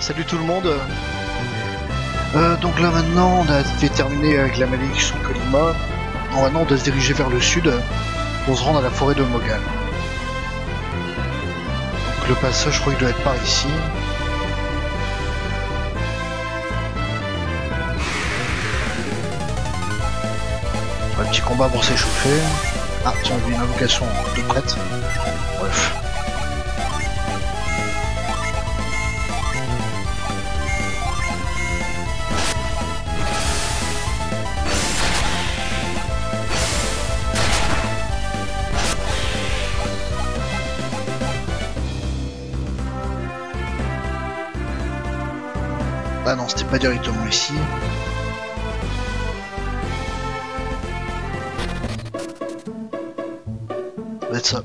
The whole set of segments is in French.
Salut tout le monde. Donc là maintenant on a fait terminer avec la malédiction de Colima. Maintenant on doit se diriger vers le sud pour se rendre à la forêt de Mogal. Donc le passage je crois qu'il doit être par ici. Un petit combat pour s'échauffer. Ah tiens, on a vu une invocation de prêtre. Bref. Ah non, c'était pas directement ici. Ça doit être ça.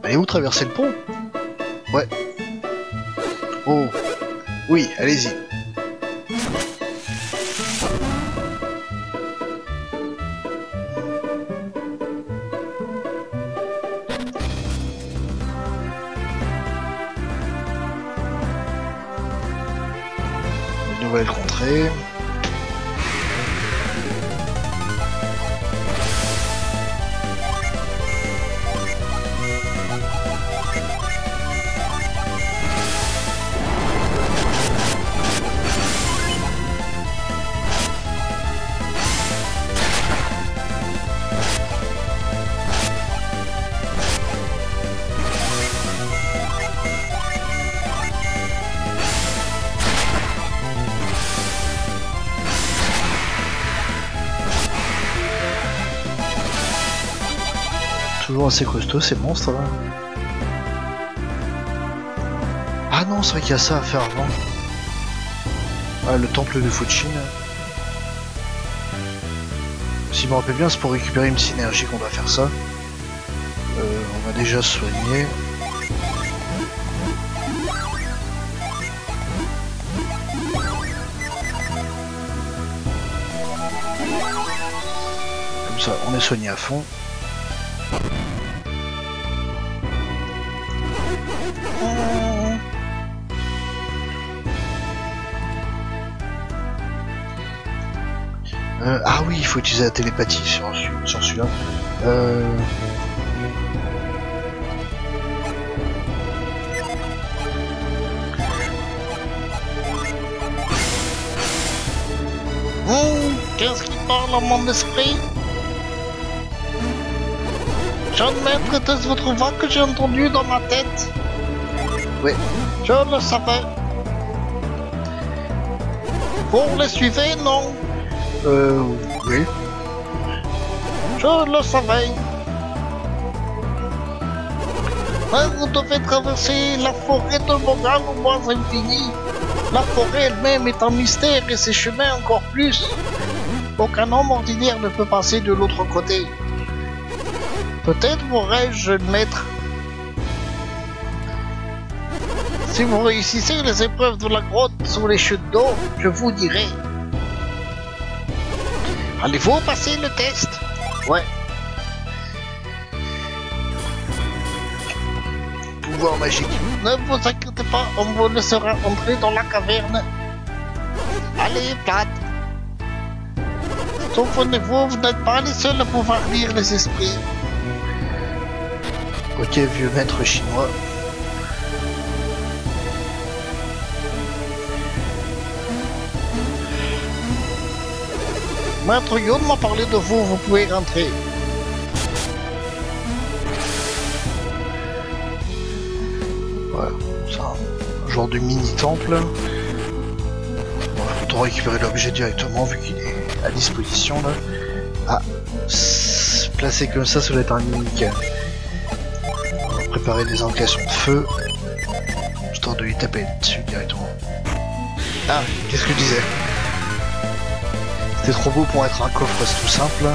Allez où traverser le pont? Ouais. Oh. Oui, allez-y. Une nouvelle contrée. Toujours assez costaud ces monstres là. Ah non, c'est vrai qu'il y a ça à faire avant. Ah, le temple de Fuchin. Si je me rappelle bien, c'est pour récupérer une synergie qu'on doit faire ça. On va déjà se soigner. Comme ça, on est soigné à fond. Ah oui, il faut utiliser la télépathie sur celui-là. Qu'est-ce qui parle à mon esprit? Jeune maître, était-ce votre voix que j'ai entendue dans ma tête? Oui. Je le savais. Vous les suivez, non? Oui. Je le savais. Mais vous devez traverser la forêt de Mogal au moins infini. La forêt elle-même est un mystère et ses chemins encore plus. Aucun homme ordinaire ne peut passer de l'autre côté. Peut-être pourrais-je, jeune maître. Si vous réussissez les épreuves de la grotte sous les chutes d'eau, je vous dirai. Allez-vous passer le test? Ouais. Pouvoir magique. Ne vous inquiétez pas, on vous laissera entrer dans la caverne. Allez, plate. Souvenez-vous, vous n'êtes pas les seuls à pouvoir lire les esprits. Ok, vieux maître chinois. Maître Yon m'a parlé de vous, vous pouvez rentrer. Voilà, c'est un genre de mini-temple. Bon, autant récupérer l'objet directement vu qu'il est à disposition là. Ah, placé comme ça doit être un mimique. On va préparer des invocations de feu, histoire de lui taper dessus directement. Ah, qu'est-ce que je disais? C'était trop beau pour être un coffre, c'est tout simple.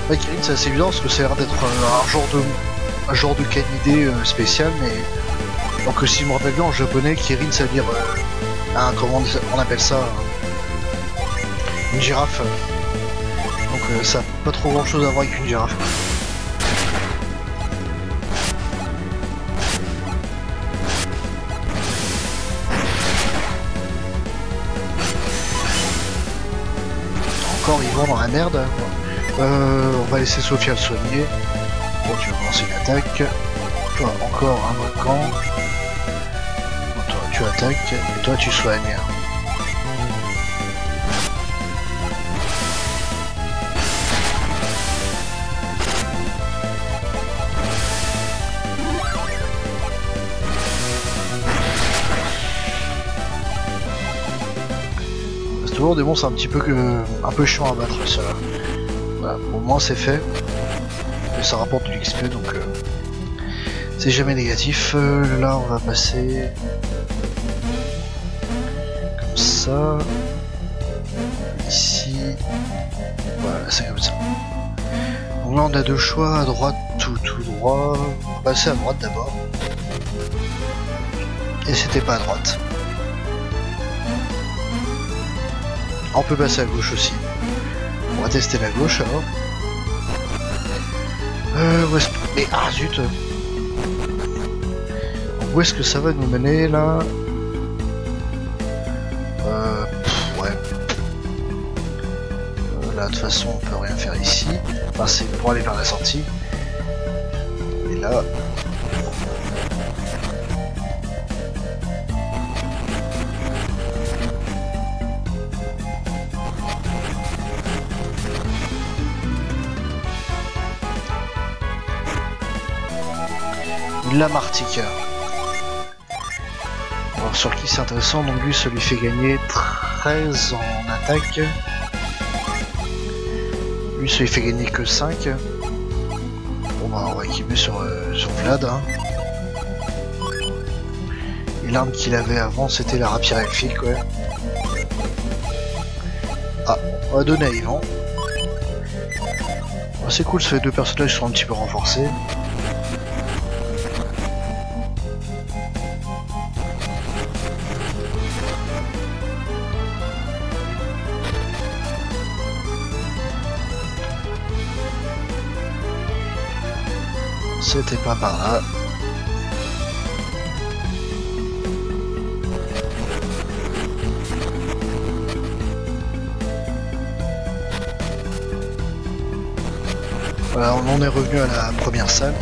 Ouais, Kirin, c'est assez évident parce que ça a l'air d'être un genre de canidé spécial, mais donc si je me rappelle bien en japonais, Kirin ça veut dire comment on appelle ça, une girafe. Donc ça n'a pas trop grand chose à voir avec une girafe. Encore ils vont dans la merde. On va laisser Sophia le soigner. Toi tu vas lancer une attaque. Toi encore un volcan. Toi tu attaques et toi tu soignes. C'est toujours des monstres un peu chiant à battre ça. Voilà, au moins c'est fait. Et ça rapporte du XP donc c'est jamais négatif. Là on va passer comme ça. Ici. Voilà, c'est comme ça. Donc là on a deux choix, à droite tout droit. On va passer à droite d'abord. Et c'était pas à droite. On peut passer à gauche aussi. On va tester la gauche alors. Où est-ce que... Mais ah zut. Où est-ce que ça va nous mener là? Ouais. Là de toute façon on peut rien faire ici. Enfin c'est pour aller vers la sortie. Et là... Lamartique. Alors sur qui c'est intéressant, donc lui ça lui fait gagner 13 en attaque. Lui ça lui fait gagner que 5. Bon bah on va équiper sur Vlad. Hein. Et l'arme qu'il avait avant c'était la rapière elfique ouais. Ah, on va donner à Yvan. Oh, c'est cool, ces deux personnages sont un petit peu renforcés. C'était pas par là. Voilà, on en est revenu à la première salle.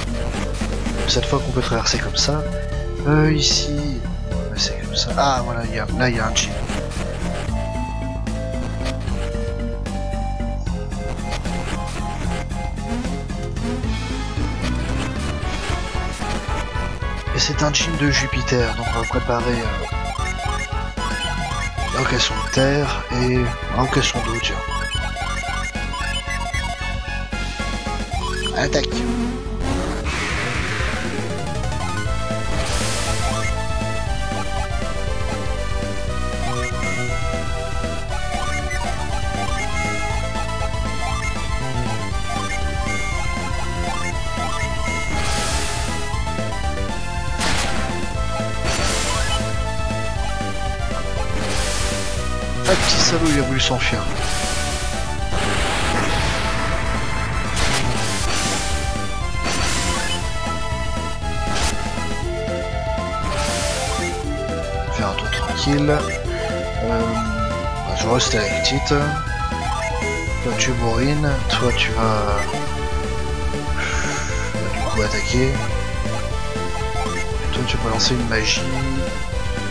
Cette fois qu'on peut traverser comme ça. Ici, c'est comme ça. Ah voilà, là il y a un gym. C'est un gym de Jupiter, donc on va préparer l'invocation de terre et l'invocation d'eau, tiens. Attaque. Ah, petit salaud, il a voulu s'enfuir. Faire un tour tranquille. Je vais rester avec petite. Toi tu bourrines, toi tu vas du coup attaquer. Toi tu peux lancer une magie.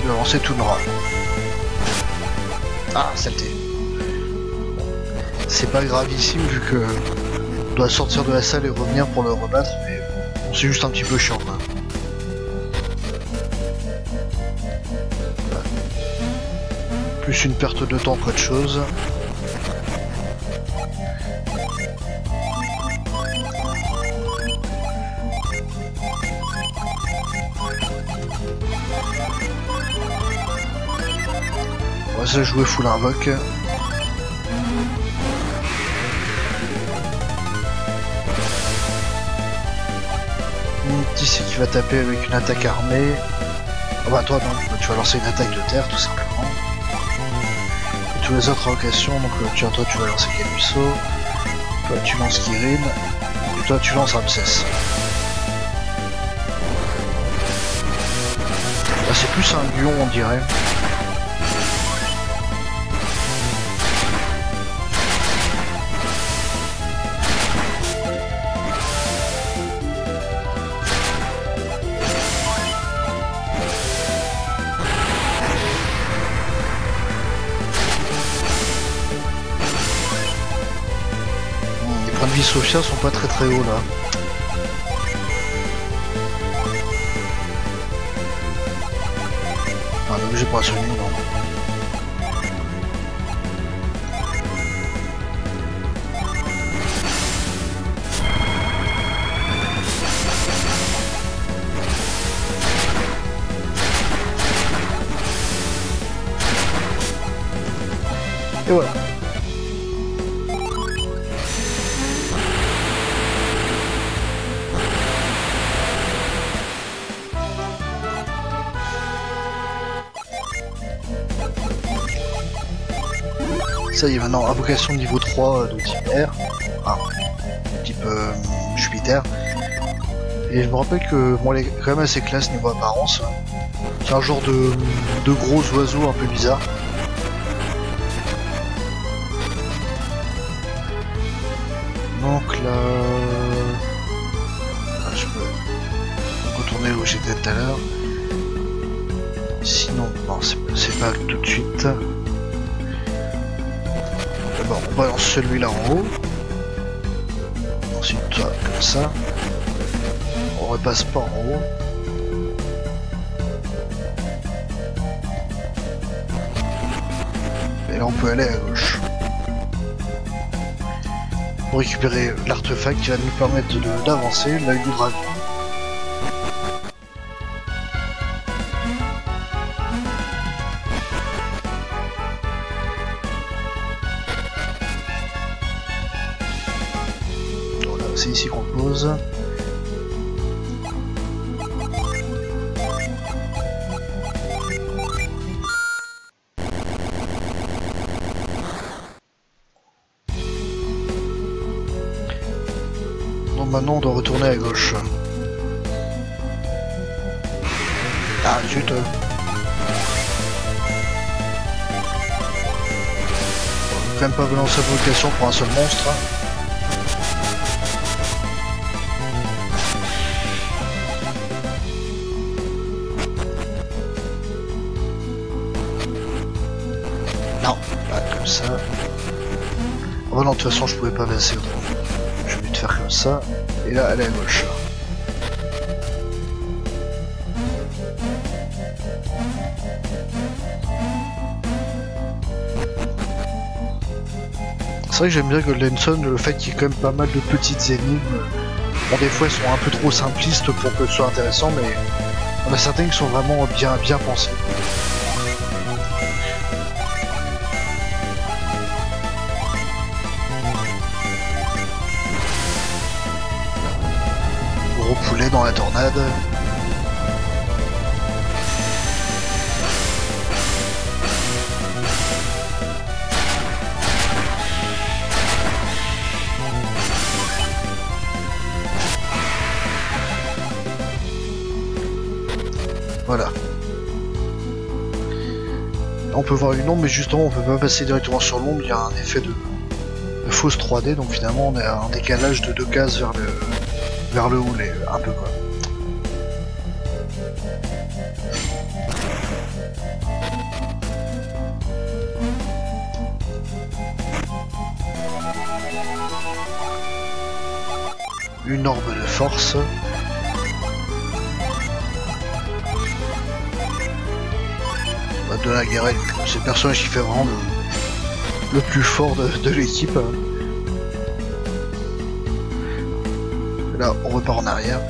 Tu vas lancer tout noir. Ah, saleté. C'est pas gravissime vu que on doit sortir de la salle et revenir pour le rebattre, mais bon, c'est juste un petit peu chiant quoi. Voilà. Plus une perte de temps qu'autre chose. On va se jouer full invoque. petit c'est qu'il va taper avec une attaque armée. Ah bah toi non, tu vas lancer une attaque de terre tout simplement. Et tous les autres invocations, donc toi tu vas lancer Calypso, toi tu lances Kirin, et toi tu lances Ramsès. Là c'est plus un lion on dirait. Les Sophia sont pas très hauts là. Un objet pour assumer, non. Et voilà. Ça y est, maintenant invocation niveau 3 de type R, type Jupiter. Et je me rappelle que bon, elle est quand même assez classe niveau apparence. C'est un genre de gros oiseaux un peu bizarre. Donc là, je peux retourner où j'étais tout à l'heure. Sinon, non, c'est pas tout de suite. D'abord, on balance celui-là en haut. Ensuite, toi, comme ça. On repasse pas en haut. Et là, on peut aller à gauche. Pour récupérer l'artefact qui va nous permettre d'avancer, l'œil du dragon. Voilà, c'est ici qu'on le pose. Maintenant on doit retourner à gauche. Ah zut. On va quand même pas balancer la vocation pour un seul monstre. Non, pas comme ça. Oh non, de toute façon je pouvais pas passer autrement. Je vais te faire comme ça. Et là, elle est à gauche. C'est vrai que j'aime bien Goldenson, le fait qu'il y ait quand même pas mal de petites énigmes. Bon, des fois, elles sont un peu trop simplistes pour que ce soit intéressant, mais il y en a certaines qui sont vraiment bien pensées. Gros poulet dans la tornade. Voilà. On peut voir une ombre, mais justement on peut pas passer directement sur l'ombre, il y a un effet de fausse 3D, donc finalement on a un décalage de 2 cases vers le haut, un peu quoi. Une orbe de force. De la guerre, c'est le personnage qui fait vraiment le plus fort de l'équipe. Là, on repart en arrière.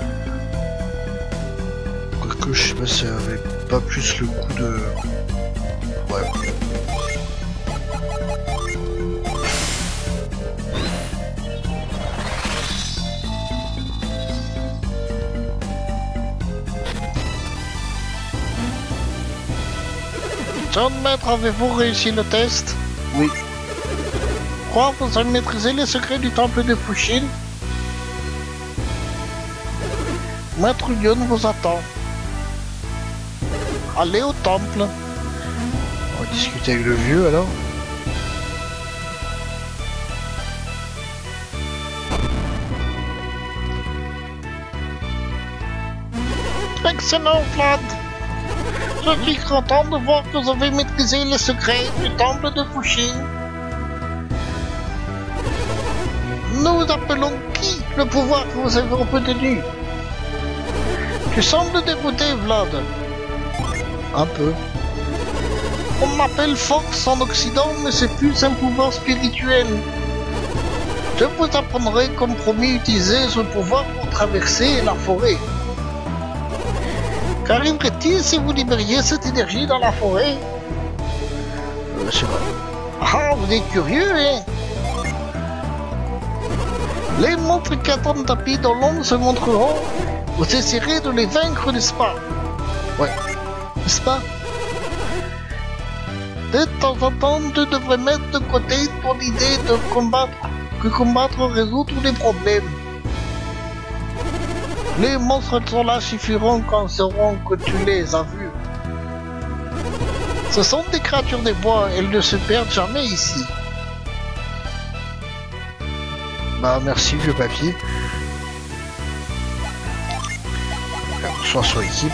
Quoique, je sais pas si ça avait pas plus le coup de... Ouais. John Maître, avez-vous réussi le test? Oui. Quoi, vous avez maîtrisé les secrets du temple de Fushin? Maître Yun vous attend. Allez au temple. On va discuter avec le vieux alors. Excellent, Vlad. Je suis content de voir que vous avez maîtrisé les secrets du temple de Fushin. Nous appelons qui le pouvoir que vous avez obtenu? Tu sembles dégoûté, Vlad. Un peu. On l'appelle force en Occident, mais c'est plus un pouvoir spirituel. Je vous apprendrai, comme promis, utiliser ce pouvoir pour traverser la forêt. Qu'arriverait-il si vous libériez cette énergie dans la forêt? C'est vrai. Ah, vous êtes curieux, hein? Les monstres qui attendent tapis dans l'ombre se montreront. Vous essaierez de les vaincre, n'est-ce pas? Ouais. N'est-ce pas? De temps en temps, tu devrais mettre de côté ton idée de combattre résout tous les problèmes. Les monstres sont là suffiront quand ils sauront que tu les as vus. Ce sont des créatures des bois, elles ne se perdent jamais ici. Bah merci vieux papy. Soit sur l'équipe.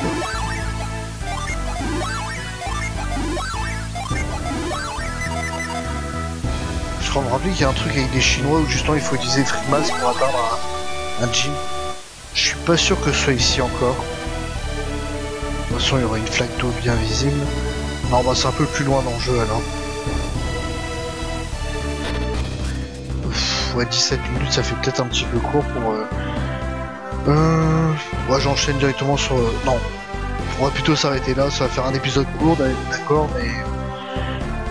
Je crois me rappeler qu'il y a un truc avec des Chinois où justement il faut utiliser Freemas pour atteindre un gym. Je suis pas sûr que ce soit ici encore. De toute façon il y aura une flaque d'eau bien visible. Non bah c'est un peu plus loin dans le jeu alors. Ouais 17 minutes ça fait peut-être un petit peu court pour... Ouais j'enchaîne directement sur... Non. On va plutôt s'arrêter là, ça va faire un épisode court d'accord mais...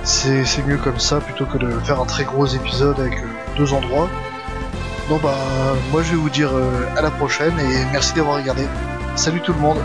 C'est mieux comme ça plutôt que de faire un très gros épisode avec deux endroits. Donc bah moi je vais vous dire à la prochaine et merci d'avoir regardé. Salut tout le monde.